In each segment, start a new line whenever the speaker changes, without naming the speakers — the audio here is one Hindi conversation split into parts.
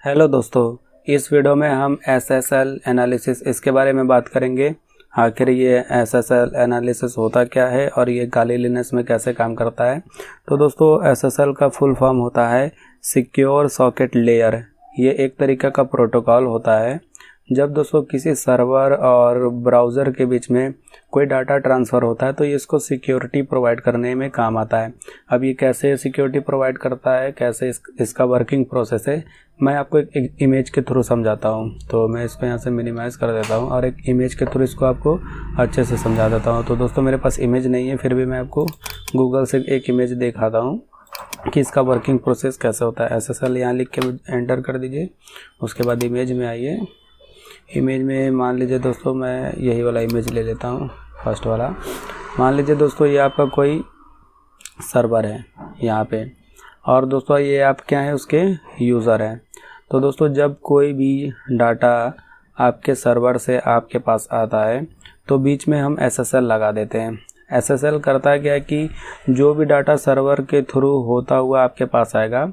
हेलो दोस्तों, इस वीडियो में हम एसएसएल एनालिसिस इसके बारे में बात करेंगे। आखिर ये एसएसएल एनालिसिस होता क्या है और ये काली लिनक्स में कैसे काम करता है। तो दोस्तों, एसएसएल का फुल फॉर्म होता है सिक्योर सॉकेट लेयर। ये एक तरीका का प्रोटोकॉल होता है जब दोस्तों किसी सर्वर और ब्राउज़र के बीच में कोई डाटा ट्रांसफ़र होता है तो ये इसको सिक्योरिटी प्रोवाइड करने में काम आता है। अब ये कैसे सिक्योरिटी प्रोवाइड करता है, कैसे इसका वर्किंग प्रोसेस है, मैं आपको एक इमेज के थ्रू समझाता हूँ। तो मैं इसको यहाँ से मिनिमाइज़ कर देता हूँ और एक इमेज के थ्रू इसको आपको अच्छे से समझा देता हूँ। तो दोस्तों, मेरे पास इमेज नहीं है, फिर भी मैं आपको गूगल से एक इमेज दिखाता हूँ कि इसका वर्किंग प्रोसेस कैसे होता है। एसएसएल यहाँ लिख के एंटर कर दीजिए। उसके बाद इमेज में आइए। इमेज में मान लीजिए दोस्तों, मैं यही वाला इमेज ले लेता हूँ, फर्स्ट वाला। मान लीजिए दोस्तों, ये आपका कोई सर्वर है यहाँ पे, और दोस्तों ये आप क्या है, उसके यूज़र हैं। तो दोस्तों, जब कोई भी डाटा आपके सर्वर से आपके पास आता है तो बीच में हम एसएसएल लगा देते हैं। एसएसएल करता है क्या कि जो भी डाटा सर्वर के थ्रू होता हुआ आपके पास आएगा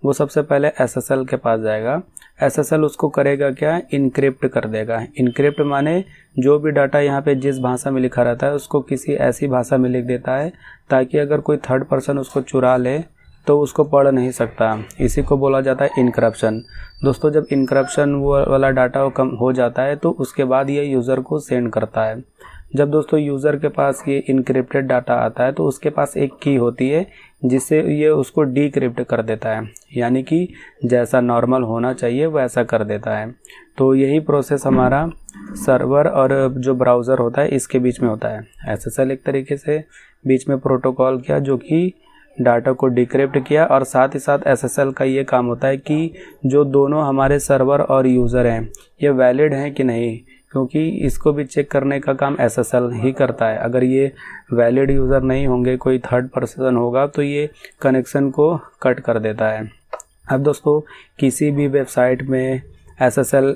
वो सबसे पहले एसएसएल के पास जाएगा। एसएसएल उसको करेगा क्या, इनक्रिप्ट कर देगा। इनक्रिप्ट माने जो भी डाटा यहाँ पे जिस भाषा में लिखा रहता है उसको किसी ऐसी भाषा में लिख देता है ताकि अगर कोई थर्ड पर्सन उसको चुरा ले तो उसको पढ़ नहीं सकता। इसी को बोला जाता है इनक्रप्शन। दोस्तों, जब इनक्रप्शन वो वाला डाटा कम हो जाता है तो उसके बाद ये यूज़र को सेंड करता है। जब दोस्तों यूज़र के पास ये इनक्रिप्टेड डाटा आता है तो उसके पास एक की होती है जिससे ये उसको डीक्रिप्ट कर देता है, यानी कि जैसा नॉर्मल होना चाहिए वैसा कर देता है। तो यही प्रोसेस हमारा सर्वर और जो ब्राउज़र होता है इसके बीच में होता है। एसएसएल एक तरीके से बीच में प्रोटोकॉल किया जो कि डाटा को डिक्रिप्ट किया, और साथ ही साथ एसएसएल का ये काम होता है कि जो दोनों हमारे सर्वर और यूज़र हैं ये वैलिड हैं कि नहीं, क्योंकि इसको भी चेक करने का काम एसएसएल ही करता है। अगर ये वैलिड यूज़र नहीं होंगे, कोई थर्ड पर्सन होगा, तो ये कनेक्शन को कट कर देता है। अब दोस्तों, किसी भी वेबसाइट में एसएसएल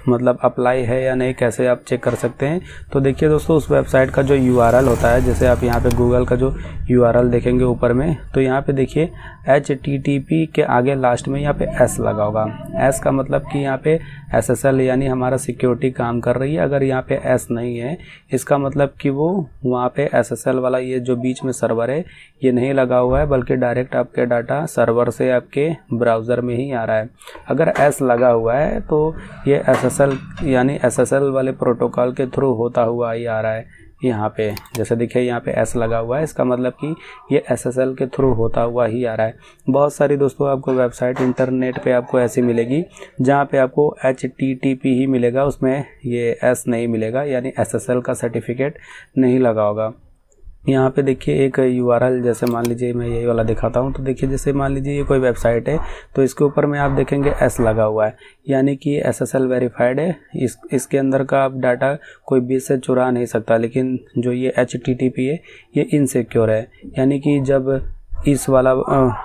मतलब अप्लाई है या नहीं, कैसे आप चेक कर सकते हैं। तो देखिए दोस्तों, उस वेबसाइट का जो यूआरएल होता है, जैसे आप यहाँ पे गूगल का जो यूआरएल देखेंगे ऊपर में, तो यहाँ पे देखिए HTTP के आगे लास्ट में यहाँ पे S लगा होगा। S का मतलब कि यहाँ पे एसएसएल यानी हमारा सिक्योरिटी काम कर रही है। अगर यहाँ पे S नहीं है, इसका मतलब कि वो वहाँ पे एसएसएल वाला ये जो बीच में सर्वर है ये नहीं लगा हुआ है, बल्कि डायरेक्ट आपके डाटा सर्वर से आपके ब्राउज़र में ही आ रहा है। अगर S लगा हुआ है तो ये एसएसएल यानी एसएसएल वाले प्रोटोकॉल के थ्रू होता हुआ ही आ रहा है। यहाँ पे जैसे देखिए, यहाँ पे S लगा हुआ है, इसका मतलब कि ये एसएसएल के थ्रू होता हुआ ही आ रहा है। बहुत सारी दोस्तों आपको वेबसाइट इंटरनेट पे आपको ऐसी मिलेगी जहाँ पे आपको HTTP ही मिलेगा, उसमें ये S नहीं मिलेगा, यानी एसएसएल का सर्टिफिकेट नहीं लगा होगा। यहाँ पे देखिए एक यूआरएल, जैसे मान लीजिए मैं यही वाला दिखाता हूँ। तो देखिए, जैसे मान लीजिए ये कोई वेबसाइट है तो इसके ऊपर में आप देखेंगे S लगा हुआ है, यानी कि एसएसएल वेरीफाइड है। इसके अंदर का आप डाटा कोई भी से चुरा नहीं सकता। लेकिन जो ये HTTP है ये इनसिक्योर है, यानी कि जब इस वाला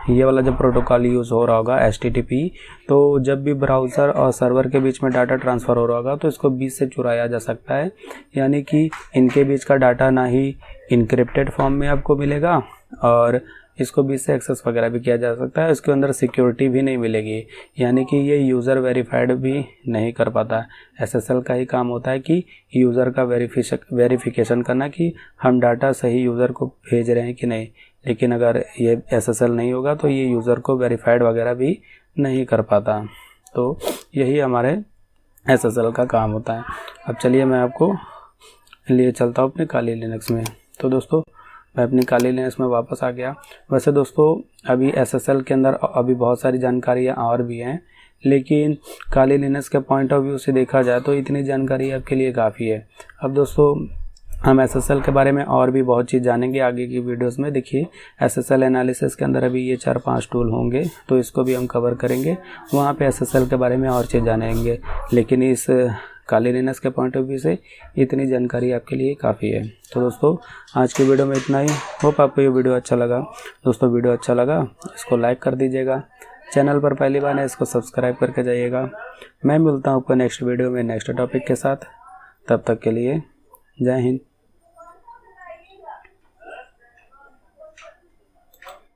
ये वाला जब प्रोटोकॉल यूज़ हो रहा होगा HTTP, तो जब भी ब्राउज़र और सर्वर के बीच में डाटा ट्रांसफ़र हो रहा होगा तो इसको बीच से चुराया जा सकता है, यानी कि इनके बीच का डाटा ना ही इनक्रिप्टेड फॉर्म में आपको मिलेगा और इसको बीच से एक्सेस वगैरह भी किया जा सकता है। इसके अंदर सिक्योरिटी भी नहीं मिलेगी, यानी कि ये यूज़र वेरीफाइड भी नहीं कर पाता। एसएसएल का ही काम होता है कि यूज़र का वेरिफिकेशन करना कि हम डाटा सही यूज़र को भेज रहे हैं कि नहीं। लेकिन अगर ये एसएसएल नहीं होगा तो ये यूज़र को वेरीफाइड वगैरह भी नहीं कर पाता। तो यही हमारे एसएसएल का काम होता है। अब चलिए मैं आपको लिए चलता हूँ अपने काली लिनक्स में। तो दोस्तों, मैं अपनी काली लिनक्स में वापस आ गया। वैसे दोस्तों, अभी एसएसएल के अंदर अभी बहुत सारी जानकारियाँ और भी हैं, लेकिन काली लिनक्स के पॉइंट ऑफ व्यू से देखा जाए तो इतनी जानकारी आपके लिए काफ़ी है। अब दोस्तों, हम एसएसएल के बारे में और भी बहुत चीज़ जानेंगे आगे की वीडियोस में। देखिए, एसएसएल एनालिसिस के अंदर अभी ये 4-5 टूल होंगे, तो इसको भी हम कवर करेंगे। वहाँ पे एसएसएल के बारे में और चीज़ जानेंगे, लेकिन इस काली लिनक्स के पॉइंट ऑफ व्यू से इतनी जानकारी आपके लिए काफ़ी है। तो दोस्तों, आज की वीडियो में इतना ही। होप आपको ये वीडियो अच्छा लगा। दोस्तों, वीडियो अच्छा लगा इसको लाइक कर दीजिएगा। चैनल पर पहली बार है इसको सब्सक्राइब करके जाइएगा। मैं मिलता हूँ आपको नेक्स्ट वीडियो में नेक्स्ट टॉपिक के साथ। तब तक के लिए जय हिंद।